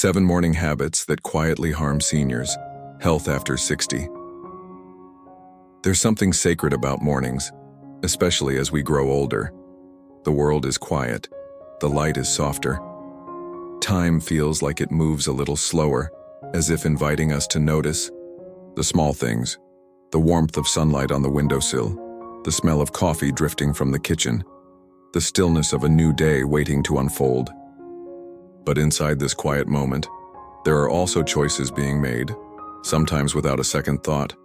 7 morning habits that quietly harm seniors. Health after 60. There's something sacred about mornings, especially as we grow older. The world is quiet. The light is softer. Time feels like it moves a little slower, as if inviting us to notice the small things, the warmth of sunlight on the windowsill, the smell of coffee drifting from the kitchen, the stillness of a new day waiting to unfold. But inside this quiet moment, there are also choices being made, sometimes without a second thought,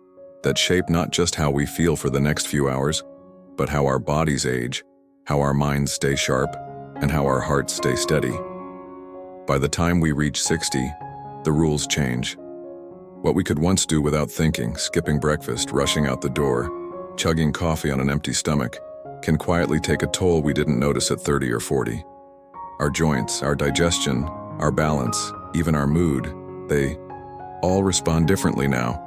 that shape not just how we feel for the next few hours, but how our bodies age, how our minds stay sharp, and how our hearts stay steady. By the time we reach 60, the rules change. What we could once do without thinking, skipping breakfast, rushing out the door, chugging coffee on an empty stomach, can quietly take a toll we didn't notice at 30 or 40. Our joints, our digestion, our balance, even our mood, they all respond differently now.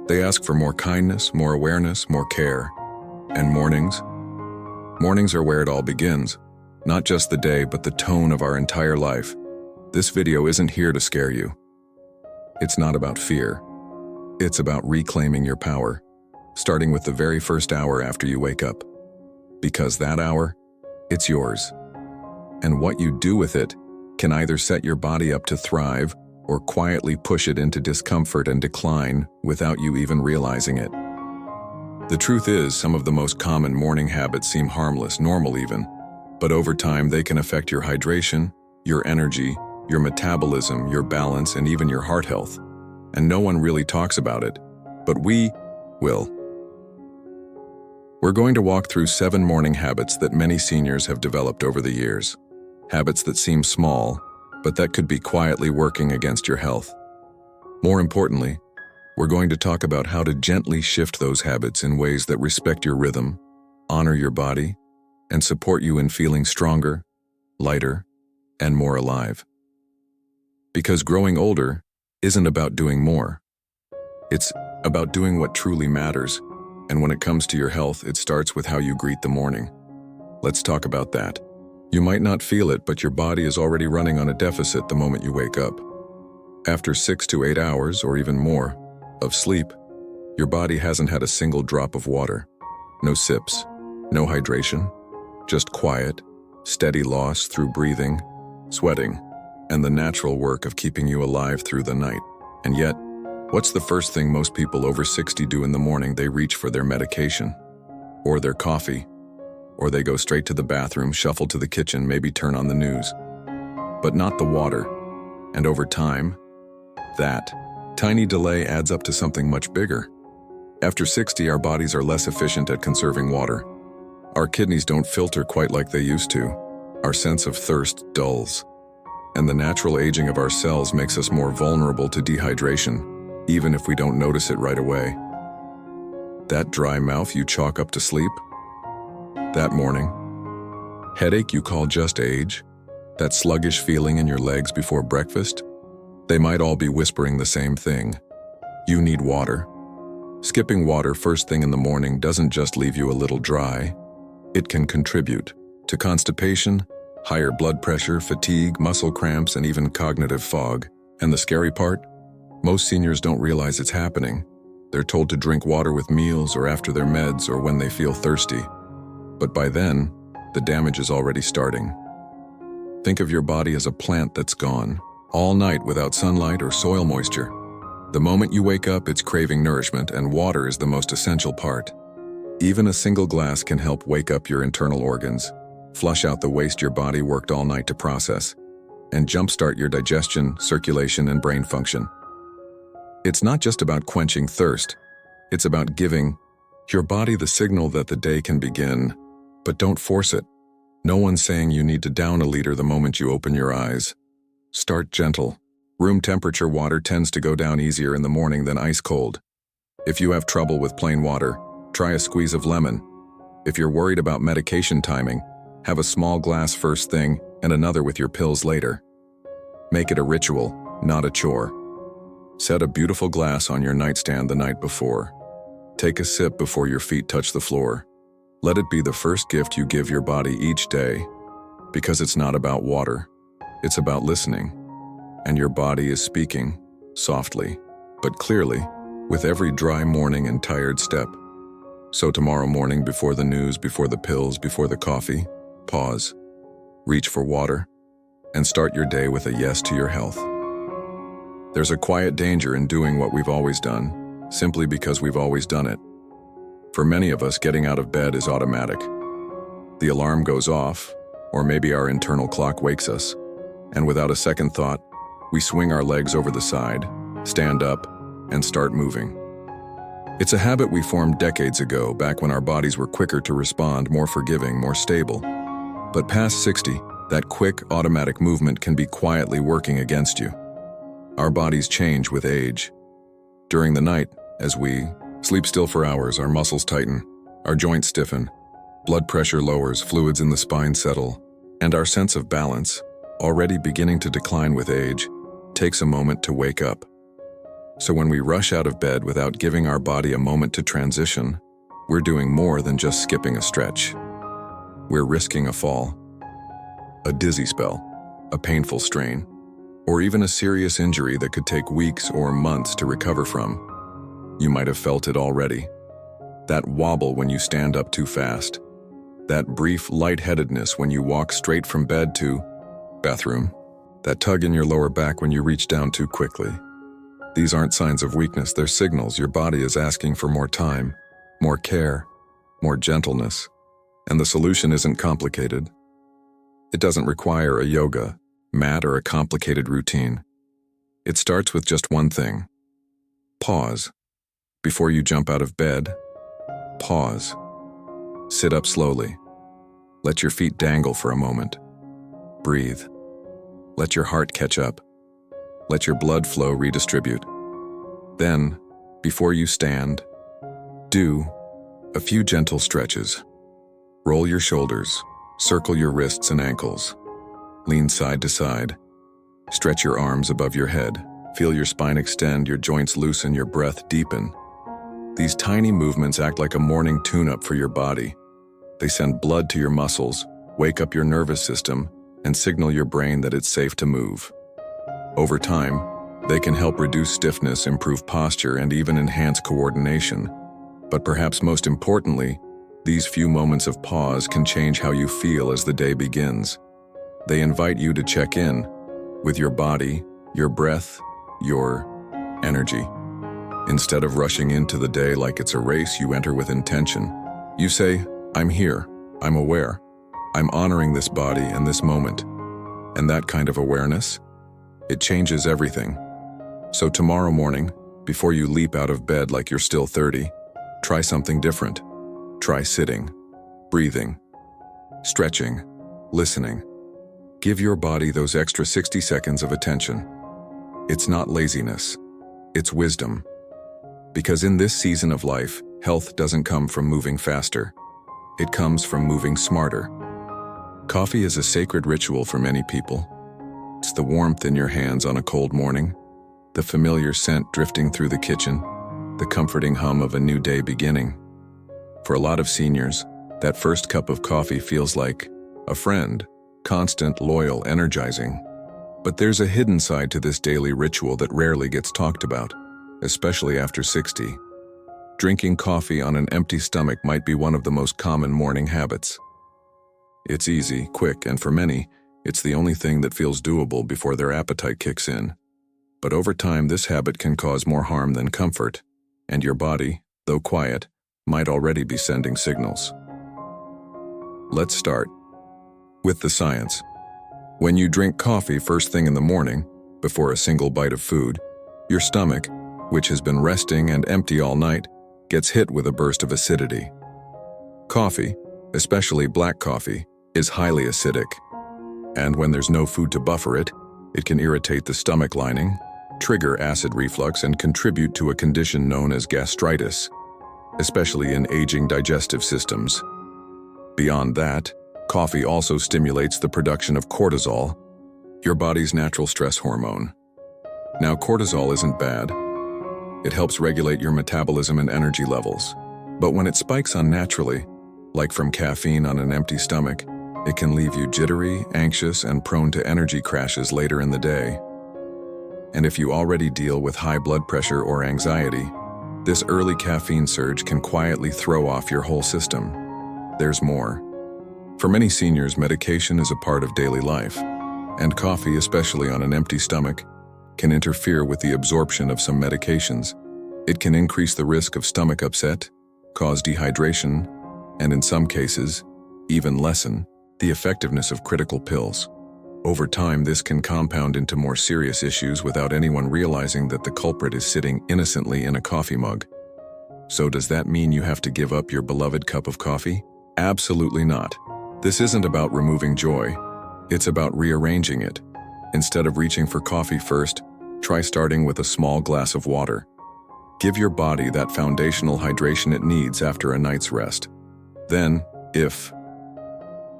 They ask for more kindness, more awareness, more care. And mornings? Mornings are where it all begins. Not just the day, but the tone of our entire life. This video isn't here to scare you. It's not about fear. It's about reclaiming your power, starting with the very first hour after you wake up. Because that hour, it's yours. And what you do with it can either set your body up to thrive or quietly push it into discomfort and decline without you even realizing it. The truth is, some of the most common morning habits seem harmless, normal even, but over time they can affect your hydration, your energy, your metabolism, your balance, and even your heart health. And no one really talks about it, but we will. We're going to walk through 7 morning habits that many seniors have developed over the years. Habits that seem small, but that could be quietly working against your health. More importantly, we're going to talk about how to gently shift those habits in ways that respect your rhythm, honor your body, and support you in feeling stronger, lighter, and more alive. Because growing older isn't about doing more. It's about doing what truly matters, and when it comes to your health, it starts with how you greet the morning. Let's talk about that. You might not feel it, but your body is already running on a deficit the moment you wake up. After 6 to 8 hours, or even more, of sleep, your body hasn't had a single drop of water. No sips, no hydration, just quiet, steady loss through breathing, sweating, and the natural work of keeping you alive through the night. And yet, what's the first thing most people over 60 do in the morning? They reach for their medication, or their coffee, or they go straight to the bathroom, shuffle to the kitchen, maybe turn on the news. But not the water. And over time, that tiny delay adds up to something much bigger. After 60, our bodies are less efficient at conserving water. Our kidneys don't filter quite like they used to. Our sense of thirst dulls. And the natural aging of our cells makes us more vulnerable to dehydration, even if we don't notice it right away. That dry mouth you chalk up to sleep? That morning. Headache you call just age? That sluggish feeling in your legs before breakfast? They might all be whispering the same thing. You need water. Skipping water first thing in the morning doesn't just leave you a little dry. It can contribute to constipation, higher blood pressure, fatigue, muscle cramps, and even cognitive fog. And the scary part? Most seniors don't realize it's happening. They're told to drink water with meals or after their meds or when they feel thirsty. But by then, the damage is already starting. Think of your body as a plant that's gone, all night without sunlight or soil moisture. The moment you wake up, it's craving nourishment, and water is the most essential part. Even a single glass can help wake up your internal organs, flush out the waste your body worked all night to process, and jumpstart your digestion, circulation, and brain function. It's not just about quenching thirst. It's about giving your body the signal that the day can begin. But don't force it. No one's saying you need to down a liter the moment you open your eyes. Start gentle. Room temperature water tends to go down easier in the morning than ice cold. If you have trouble with plain water, try a squeeze of lemon. If you're worried about medication timing, have a small glass first thing and another with your pills later. Make it a ritual, not a chore. Set a beautiful glass on your nightstand the night before. Take a sip before your feet touch the floor. Let it be the first gift you give your body each day, because it's not about water, it's about listening. and your body is speaking, softly, but clearly, with every dry morning and tired step. So tomorrow morning, before the news, before the pills, before the coffee, pause, reach for water, and start your day with a yes to your health. There's a quiet danger in doing what we've always done, simply because we've always done it. For many of us, getting out of bed is automatic. The alarm goes off, or maybe our internal clock wakes us, and without a second thought, we swing our legs over the side, stand up, and start moving. It's a habit we formed decades ago, back when our bodies were quicker to respond, more forgiving, more stable. But past 60, that quick, automatic movement can be quietly working against you. Our bodies change with age. During the night, as we sleep still for hours, our muscles tighten, our joints stiffen, blood pressure lowers, fluids in the spine settle, and our sense of balance, already beginning to decline with age, takes a moment to wake up. So when we rush out of bed without giving our body a moment to transition, we're doing more than just skipping a stretch. We're risking a fall, a dizzy spell, a painful strain, or even a serious injury that could take weeks or months to recover from. You might have felt it already. That wobble when you stand up too fast. That brief lightheadedness when you walk straight from bed to bathroom. That tug in your lower back when you reach down too quickly. These aren't signs of weakness, they're signals your body is asking for more time, more care, more gentleness. And the solution isn't complicated. It doesn't require a yoga mat or a complicated routine. It starts with just one thing. Pause. Before you jump out of bed, pause. Sit up slowly. Let your feet dangle for a moment. Breathe. Let your heart catch up. Let your blood flow redistribute. Then, before you stand, do a few gentle stretches. Roll your shoulders, circle your wrists and ankles. Lean side to side. Stretch your arms above your head. Feel your spine extend, your joints loosen, your breath deepen. These tiny movements act like a morning tune-up for your body. They send blood to your muscles, wake up your nervous system, and signal your brain that it's safe to move. Over time, they can help reduce stiffness, improve posture, and even enhance coordination. But perhaps most importantly, these few moments of pause can change how you feel as the day begins. They invite you to check in with your body, your breath, your energy. Instead of rushing into the day like it's a race, you enter with intention. You say, I'm here, I'm aware, I'm honoring this body and this moment. And that kind of awareness, it changes everything. So tomorrow morning, before you leap out of bed like you're still 30, try something different. Try sitting, breathing, stretching, listening. Give your body those extra 60 seconds of attention. It's not laziness, it's wisdom. Because in this season of life, health doesn't come from moving faster. It comes from moving smarter. Coffee is a sacred ritual for many people. It's the warmth in your hands on a cold morning, the familiar scent drifting through the kitchen, the comforting hum of a new day beginning. For a lot of seniors, that first cup of coffee feels like a friend, constant, loyal, energizing. But there's a hidden side to this daily ritual that rarely gets talked about, especially after 60. Drinking coffee on an empty stomach might be one of the most common morning habits. It's easy, quick, and for many, it's the only thing that feels doable before their appetite kicks in. But over time, this habit can cause more harm than comfort, and your body, though quiet, might already be sending signals. Let's start with the science. When you drink coffee first thing in the morning, before a single bite of food, your stomach, which has been resting and empty all night, gets hit with a burst of acidity. Coffee, especially black coffee, is highly acidic. And when there's no food to buffer it, it can irritate the stomach lining, trigger acid reflux, and contribute to a condition known as gastritis, especially in aging digestive systems. Beyond that, coffee also stimulates the production of cortisol, your body's natural stress hormone. Now, cortisol isn't bad. It helps regulate your metabolism and energy levels. But when it spikes unnaturally, like from caffeine on an empty stomach, it can leave you jittery, anxious, and prone to energy crashes later in the day. And if you already deal with high blood pressure or anxiety, this early caffeine surge can quietly throw off your whole system. There's more. For many seniors, medication is a part of daily life, and coffee, especially on an empty stomach, can interfere with the absorption of some medications. It can increase the risk of stomach upset, cause dehydration, and in some cases, even lessen the effectiveness of critical pills. Over time, this can compound into more serious issues without anyone realizing that the culprit is sitting innocently in a coffee mug. So does that mean you have to give up your beloved cup of coffee? Absolutely not. This isn't about removing joy. It's about rearranging it. Instead of reaching for coffee first, try starting with a small glass of water. Give your body that foundational hydration it needs after a night's rest. Then, if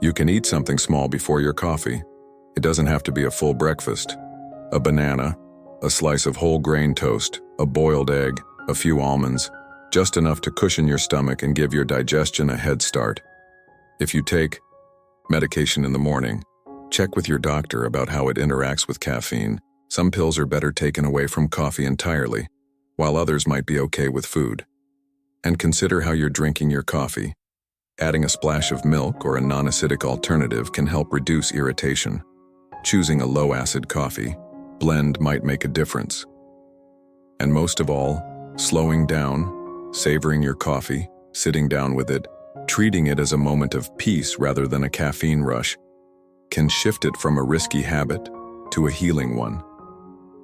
you can eat something small before your coffee, it doesn't have to be a full breakfast. A banana, a slice of whole grain toast, a boiled egg, a few almonds, just enough to cushion your stomach and give your digestion a head start. If you take medication in the morning, check with your doctor about how it interacts with caffeine. Some pills are better taken away from coffee entirely, while others might be okay with food. And consider how you're drinking your coffee. Adding a splash of milk or a non-acidic alternative can help reduce irritation. Choosing a low-acid coffee blend might make a difference. And most of all, slowing down, savoring your coffee, sitting down with it, treating it as a moment of peace rather than a caffeine rush, can shift it from a risky habit to a healing one.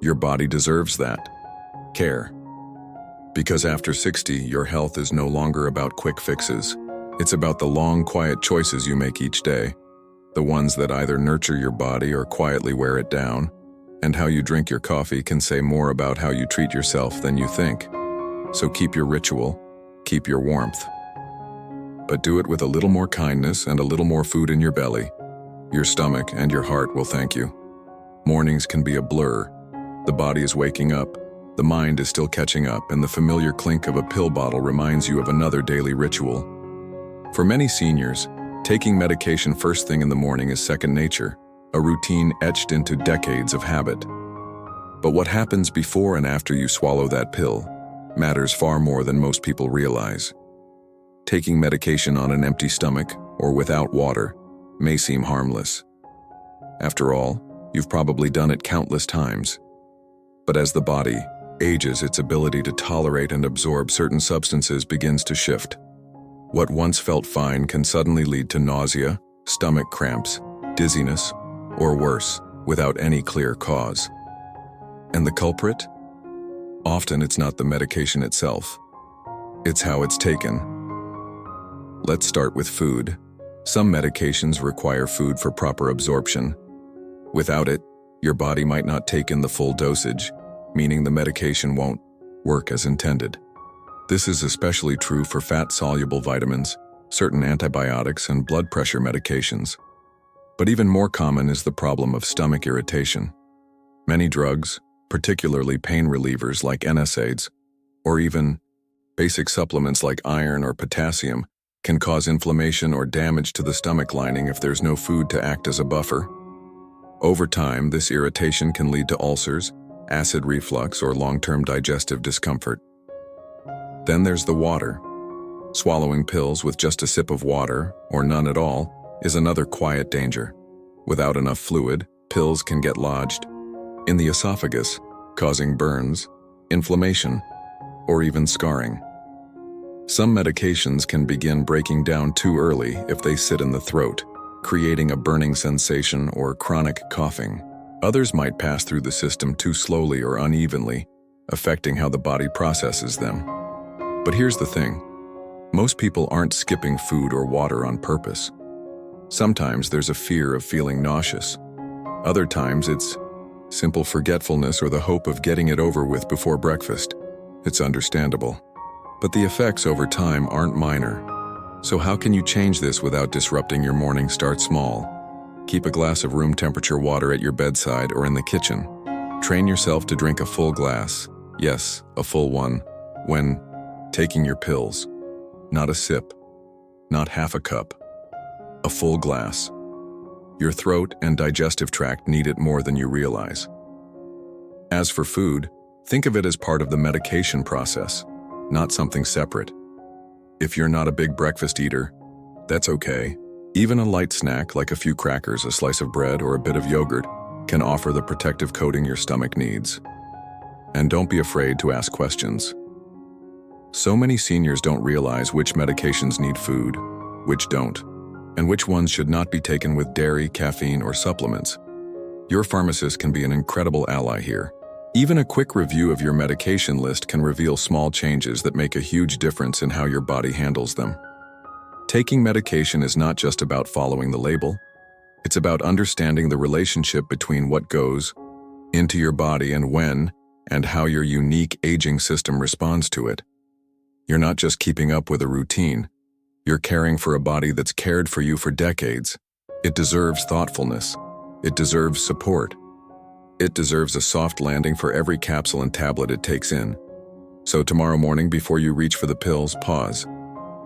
Your body deserves that care. Because after 60, your health is no longer about quick fixes. It's about the long, quiet choices you make each day, the ones that either nurture your body or quietly wear it down. And how you drink your coffee can say more about how you treat yourself than you think. So keep your ritual, keep your warmth. But do it with a little more kindness and a little more food in your belly. Your stomach and your heart will thank you. Mornings can be a blur. The body is waking up, the mind is still catching up, and the familiar clink of a pill bottle reminds you of another daily ritual. For many seniors, taking medication first thing in the morning is second nature, a routine etched into decades of habit. But what happens before and after you swallow that pill matters far more than most people realize. Taking medication on an empty stomach or without water may seem harmless. After all, you've probably done it countless times. But as the body ages, its ability to tolerate and absorb certain substances begins to shift. What once felt fine can suddenly lead to nausea, stomach cramps, dizziness, or worse, without any clear cause. And the culprit? Often it's not the medication itself. It's how it's taken. Let's start with food. Some medications require food for proper absorption. Without it, your body might not take in the full dosage, meaning the medication won't work as intended. This is especially true for fat-soluble vitamins, certain antibiotics, and blood pressure medications. But even more common is the problem of stomach irritation. Many drugs, particularly pain relievers like NSAIDs, or even basic supplements like iron or potassium, can cause inflammation or damage to the stomach lining if there's no food to act as a buffer. Over time, this irritation can lead to ulcers, acid reflux, or long-term digestive discomfort. Then there's the water. Swallowing pills with just a sip of water, or none at all, is another quiet danger. Without enough fluid, pills can get lodged in the esophagus, causing burns, inflammation, or even scarring. Some medications can begin breaking down too early if they sit in the throat, creating a burning sensation or chronic coughing. Others might pass through the system too slowly or unevenly, affecting how the body processes them. But here's the thing. Most people aren't skipping food or water on purpose. Sometimes there's a fear of feeling nauseous. Other times it's simple forgetfulness or the hope of getting it over with before breakfast. It's understandable. But the effects over time aren't minor. So how can you change this without disrupting your morning? Start small. Keep a glass of room temperature water at your bedside or in the kitchen. Train yourself to drink a full glass, yes, a full one, when taking your pills. Not a sip, not half a cup, a full glass. Your throat and digestive tract need it more than you realize. As for food, think of it as part of the medication process, not something separate. If you're not a big breakfast eater, that's okay. Even a light snack like a few crackers, a slice of bread, or a bit of yogurt can offer the protective coating your stomach needs. And don't be afraid to ask questions. So many seniors don't realize which medications need food, which don't, and which ones should not be taken with dairy, caffeine, or supplements. Your pharmacist can be an incredible ally here. Even a quick review of your medication list can reveal small changes that make a huge difference in how your body handles them. Taking medication is not just about following the label. It's about understanding the relationship between what goes into your body and when, and how your unique aging system responds to it. You're not just keeping up with a routine. You're caring for a body that's cared for you for decades. It deserves thoughtfulness. It deserves support. It deserves a soft landing for every capsule and tablet it takes in. So tomorrow morning, before you reach for the pills, pause.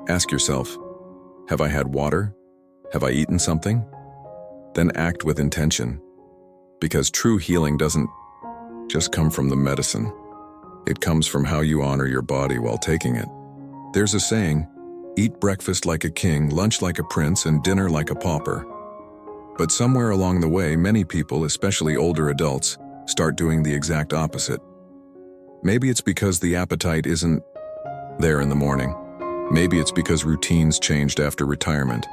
Ask yourself, have I had water? Have I eaten something? Then act with intention. Because true healing doesn't just come from the medicine. It comes from how you honor your body while taking it. There's a saying, eat breakfast like a king, lunch like a prince, and dinner like a pauper. But somewhere along the way, many people, especially older adults, start doing the exact opposite. Maybe it's because the appetite isn't there in the morning. Maybe it's because routines changed after retirement.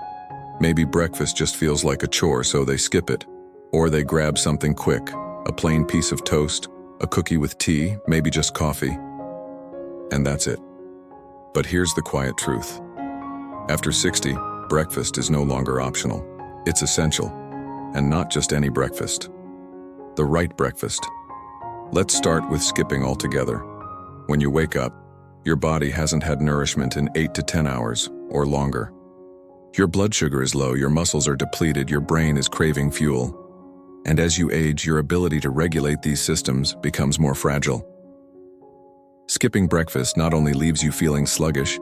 Maybe breakfast just feels like a chore, so they skip it. Or they grab something quick, a plain piece of toast, a cookie with tea, maybe just coffee. And that's it. But here's the quiet truth. After 60, breakfast is no longer optional. It's essential. And not just any breakfast. The right breakfast. Let's start with skipping altogether. When you wake up, your body hasn't had nourishment in 8 to 10 hours or longer. Your blood sugar is low, your muscles are depleted, your brain is craving fuel. And as you age, your ability to regulate these systems becomes more fragile. Skipping breakfast not only leaves you feeling sluggish,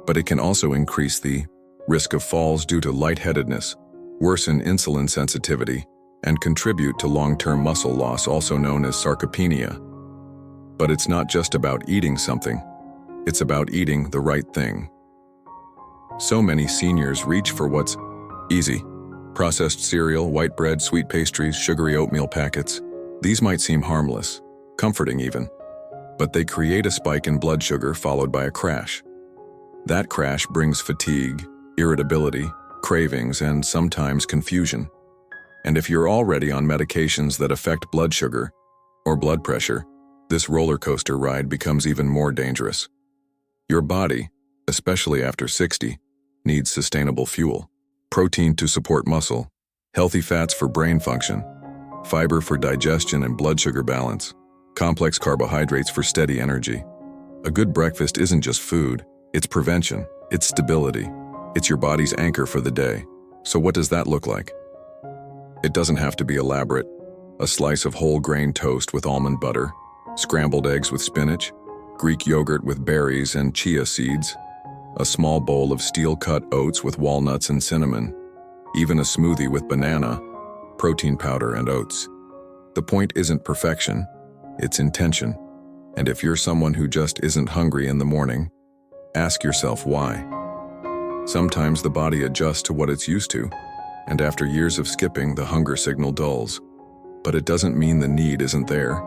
but it can also increase the risk of falls due to lightheadedness, worsen insulin sensitivity, and contribute to long-term muscle loss, also known as sarcopenia. But it's not just about eating something. It's about eating the right thing. So many seniors reach for what's easy. Processed cereal, white bread, sweet pastries, sugary oatmeal packets. These might seem harmless, comforting even, but they create a spike in blood sugar followed by a crash. That crash brings fatigue, irritability, cravings, and sometimes confusion. And if you're already on medications that affect blood sugar or blood pressure, this roller coaster ride becomes even more dangerous. Your body, especially after 60, needs sustainable fuel. Protein to support muscle, healthy fats for brain function, fiber for digestion and blood sugar balance, complex carbohydrates for steady energy. A good breakfast isn't just food, it's prevention, it's stability, it's your body's anchor for the day. So what does that look like? It doesn't have to be elaborate. A slice of whole grain toast with almond butter, scrambled eggs with spinach, Greek yogurt with berries and chia seeds, a small bowl of steel-cut oats with walnuts and cinnamon, even a smoothie with banana, protein powder, and oats. The point isn't perfection, it's intention. And if you're someone who just isn't hungry in the morning, ask yourself why. Sometimes the body adjusts to what it's used to, and after years of skipping, the hunger signal dulls. But it doesn't mean the need isn't there.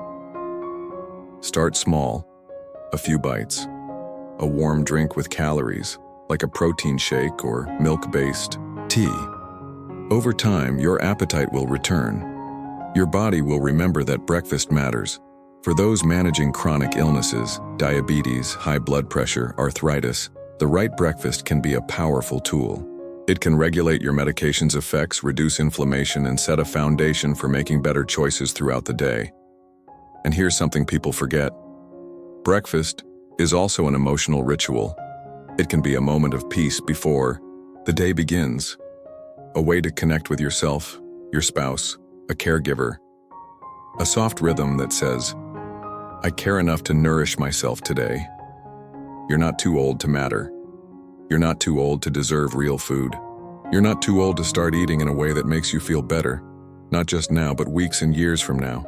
Start small, a few bites. A warm drink with calories, like a protein shake or milk-based tea. Over time, your appetite will return. Your body will remember that breakfast matters. For those managing chronic illnesses, diabetes, high blood pressure, arthritis, the right breakfast can be a powerful tool. It can regulate your medication's effects, reduce inflammation, and set a foundation for making better choices throughout the day. And here's something people forget. Breakfast is also an emotional ritual. It can be a moment of peace before the day begins, a way to connect with yourself, your spouse, a caregiver, a soft rhythm that says, I care enough to nourish myself today. You're not too old to matter. You're not too old to deserve real food. You're not too old to start eating in a way that makes you feel better, not just now, but weeks and years from now.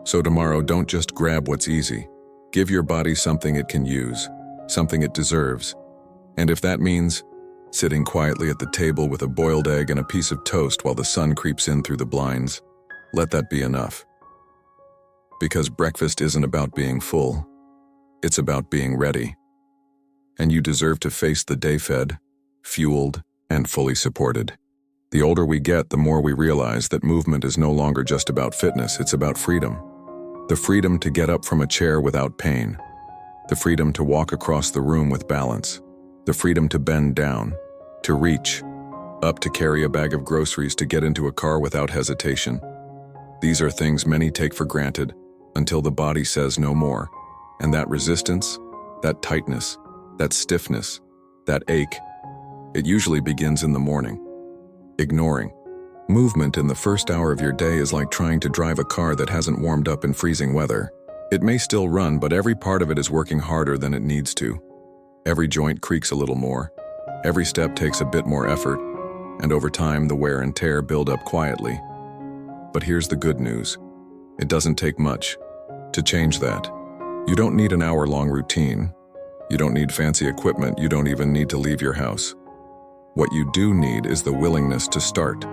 So tomorrow, don't just grab what's easy. Give your body something it can use, something it deserves. And if that means sitting quietly at the table with a boiled egg and a piece of toast while the sun creeps in through the blinds, let that be enough. Because breakfast isn't about being full, it's about being ready. And you deserve to face the day fed, fueled, and fully supported. The older we get, the more we realize that movement is no longer just about fitness, it's about freedom. The freedom to get up from a chair without pain. The freedom to walk across the room with balance. The freedom to bend down, to reach, up to carry a bag of groceries, to get into a car without hesitation. These are things many take for granted until the body says no more. And that resistance, that tightness, that stiffness, that ache, it usually begins in the morning. Ignoring movement in the first hour of your day is like trying to drive a car that hasn't warmed up in freezing weather. It may still run, but every part of it is working harder than it needs to. Every joint creaks a little more. Every step takes a bit more effort, and over time the wear and tear build up quietly. But here's the good news. It doesn't take much to change that. You don't need an hour-long routine. You don't need fancy equipment. You don't even need to leave your house. What you do need is the willingness to start.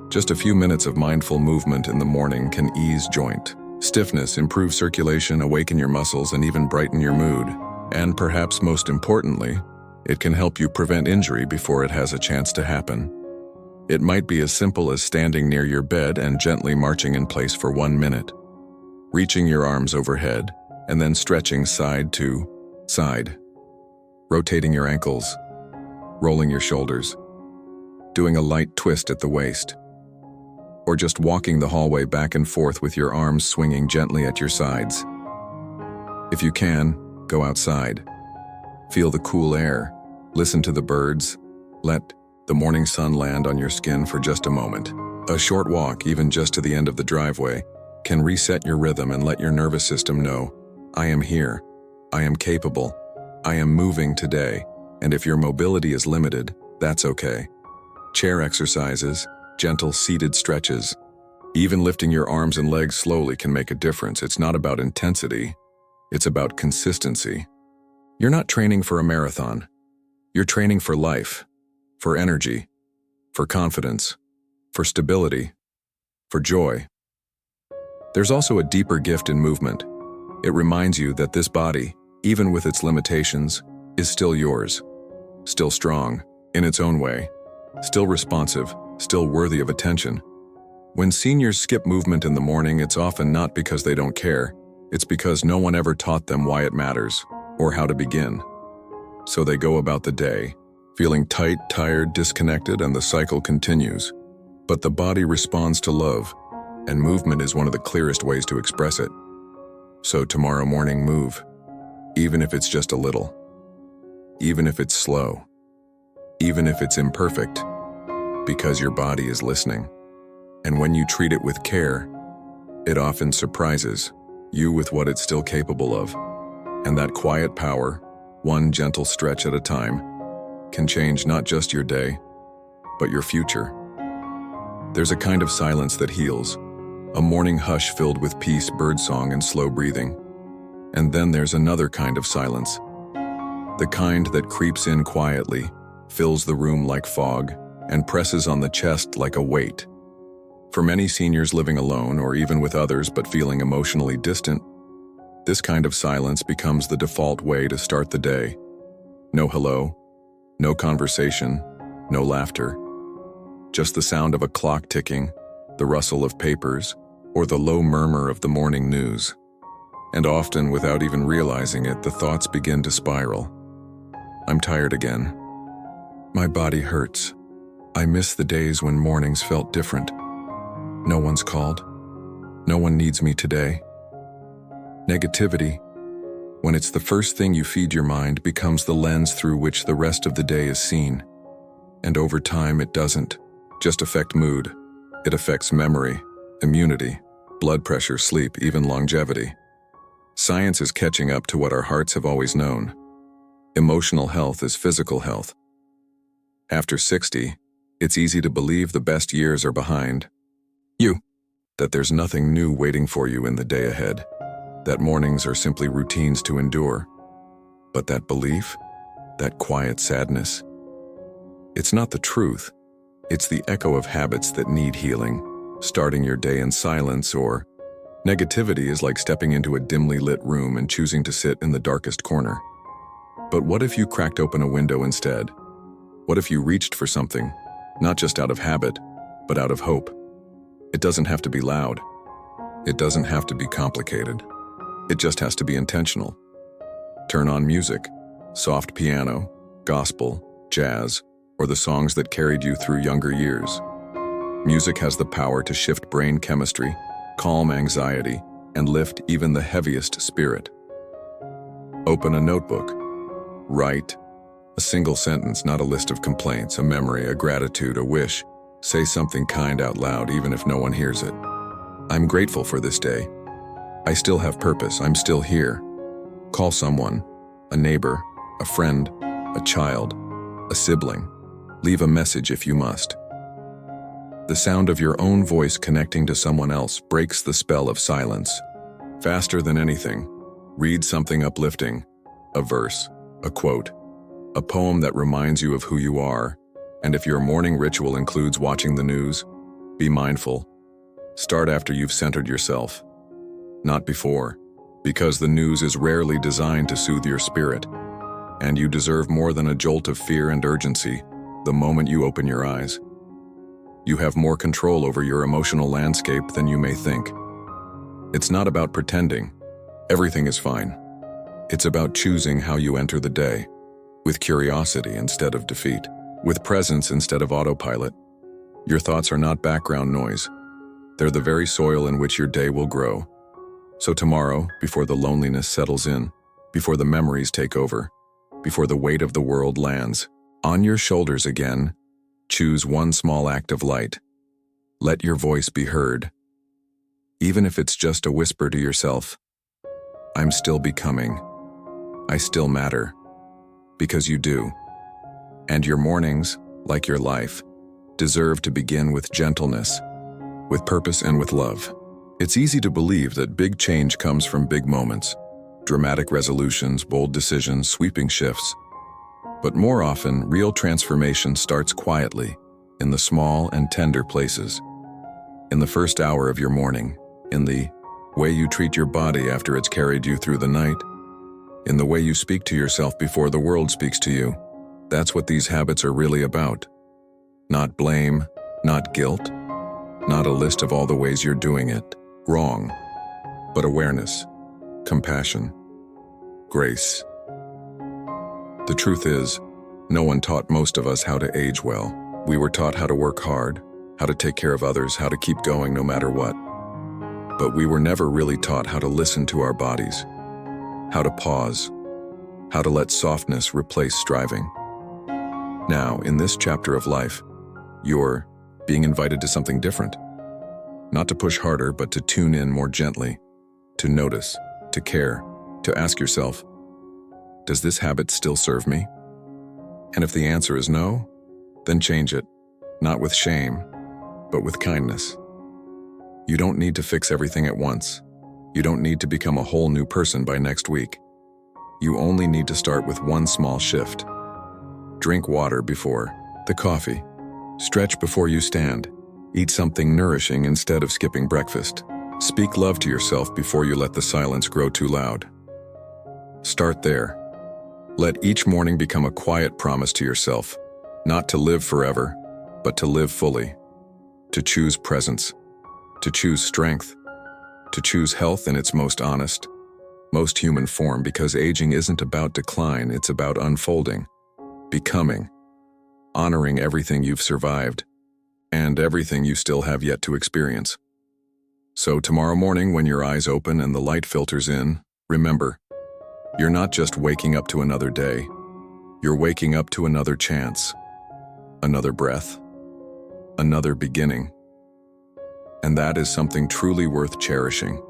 Just a few minutes of mindful movement in the morning can ease joint stiffness, improve circulation, awaken your muscles, and even brighten your mood. And perhaps most importantly, it can help you prevent injury before it has a chance to happen. It might be as simple as standing near your bed and gently marching in place for 1 minute, reaching your arms overhead, and then stretching side to side, rotating your ankles, rolling your shoulders, doing a light twist at the waist, or just walking the hallway back and forth with your arms swinging gently at your sides. If you can, go outside. Feel the cool air, listen to the birds, let the morning sun land on your skin for just a moment. A short walk, even just to the end of the driveway, can reset your rhythm and let your nervous system know, I am here, I am capable, I am moving today. And if your mobility is limited, that's okay. Chair exercises, gentle seated stretches, even lifting your arms and legs slowly can make a difference. It's not about intensity, it's about consistency. You're not training for a marathon. You're training for life, for energy, for confidence, for stability, for joy. There's also a deeper gift in movement. It reminds you that this body, even with its limitations, is still yours, still strong, in its own way, still responsive, still worthy of attention. When seniors skip movement in the morning, it's often not because they don't care. It's because no one ever taught them why it matters, or how to begin. So they go about the day, feeling tight, tired, disconnected, and the cycle continues. But the body responds to love, and movement is one of the clearest ways to express it. So tomorrow morning, move, even if it's just a little, even if it's slow, even if it's imperfect, because your body is listening. And when you treat it with care, it often surprises you with what it's still capable of. And that quiet power, one gentle stretch at a time, can change not just your day, but your future. There's a kind of silence that heals, a morning hush filled with peace, birdsong, and slow breathing. And then there's another kind of silence, the kind that creeps in quietly, fills the room like fog, and presses on the chest like a weight. For many seniors living alone or even with others but feeling emotionally distant, this kind of silence becomes the default way to start the day. No hello, no conversation, no laughter. Just the sound of a clock ticking, the rustle of papers, or the low murmur of the morning news. And often, without even realizing it, the thoughts begin to spiral. I'm tired again. My body hurts. I miss the days when mornings felt different. No one's called. No one needs me today. Negativity, when it's the first thing you feed your mind, becomes the lens through which the rest of the day is seen. And over time, it doesn't just affect mood. It affects memory, immunity, blood pressure, sleep, even longevity. Science is catching up to what our hearts have always known. Emotional health is physical health. After 60, it's easy to believe the best years are behind you. that there's nothing new waiting for you in the day ahead, that mornings are simply routines to endure. But that belief, that quiet sadness, it's not the truth. It's the echo of habits that need healing, starting your day in silence, or negativity is like stepping into a dimly lit room and choosing to sit in the darkest corner. But what if you cracked open a window instead? What if you reached for something, not just out of habit, but out of hope? It doesn't have to be loud. It doesn't have to be complicated. It just has to be intentional. Turn on music, soft piano, gospel, jazz, or the songs that carried you through younger years. Music has the power to shift brain chemistry, calm anxiety, and lift even the heaviest spirit. Open a notebook. Write a single sentence, not a list of complaints, a memory, a gratitude, a wish. Say something kind out loud, even if no one hears it. I'm grateful for this day. I still have purpose. I'm still here. Call someone, a neighbor, a friend, a child, a sibling. Leave a message if you must. The sound of your own voice connecting to someone else breaks the spell of silence. Faster than anything, read something uplifting, a verse, a quote, a poem that reminds you of who you are. And if your morning ritual includes watching the news, be mindful. Start after you've centered yourself, not before, because the news is rarely designed to soothe your spirit, and you deserve more than a jolt of fear and urgency the moment you open your eyes. You have more control over your emotional landscape than you may think. It's not about pretending everything is fine. It's about choosing how you enter the day, with curiosity instead of defeat, with presence instead of autopilot. Your thoughts are not background noise. They're the very soil in which your day will grow. So tomorrow, before the loneliness settles in, before the memories take over, before the weight of the world lands on your shoulders again, choose one small act of light. Let your voice be heard. Even if it's just a whisper to yourself, I'm still becoming. I still matter. Because you do. And your mornings, like your life, deserve to begin with gentleness, with purpose and with love. It's easy to believe that big change comes from big moments, dramatic resolutions, bold decisions, sweeping shifts. But more often, real transformation starts quietly, in the small and tender places. In the first hour of your morning, in the way you treat your body after it's carried you through the night, in the way you speak to yourself before the world speaks to you. That's what these habits are really about. Not blame, not guilt, not a list of all the ways you're doing it wrong, but awareness, compassion, grace. The truth is, no one taught most of us how to age well. We were taught how to work hard, how to take care of others, how to keep going no matter what. But we were never really taught how to listen to our bodies, how to pause, how to let softness replace striving. Now, in this chapter of life, you're being invited to something different. Not to push harder, but to tune in more gently, to notice, to care, to ask yourself, does this habit still serve me? And if the answer is no, then change it, not with shame, but with kindness. You don't need to fix everything at once. You don't need to become a whole new person by next week. You only need to start with one small shift. Drink water before the coffee. Stretch before you stand. Eat something nourishing instead of skipping breakfast. Speak love to yourself before you let the silence grow too loud. Start there. Let each morning become a quiet promise to yourself, not to live forever, but to live fully. To choose presence. To choose strength. To choose health in its most honest, most human form, because aging isn't about decline, it's about unfolding, becoming, honoring everything you've survived, and everything you still have yet to experience. So tomorrow morning, when your eyes open and the light filters in, remember, you're not just waking up to another day, you're waking up to another chance, another breath, another beginning. And that is something truly worth cherishing.